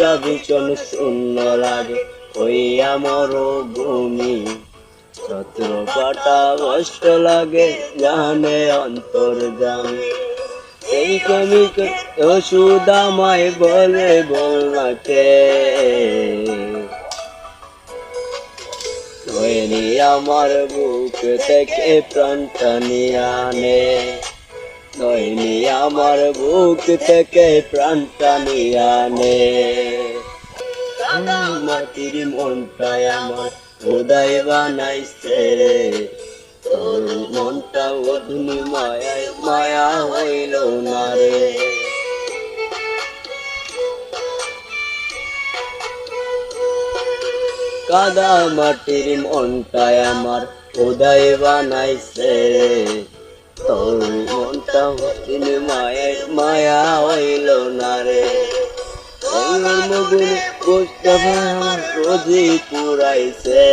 মনটা ভীষণ শূন্য লাগে হইয়া মরুভূমি। ছত্র পাতা কষ্ট লাগে জানে অন্তর্যামী। এই প্রেমিক ওষুধ আমায় বলে বলনাকে, নয়নি আমার বুক থেকে প্রাণটা নিয়ে আনে, নয়নি আমার বুক থেকে প্রাণটা নিয়ে আনে। মাটির মনটাই আমার খোদাই বানাইছে, তোর মনটা অগ্নি মায়ায় মায়া হইল না রে। কাদা মাটির মনটাই আমার খোদাই বানাইছে, তোর মনটা অগ্নি মায়ায় মায়া হইল না রে। মগুন গোষ্ঠ আমার রোজি পুরাইছে,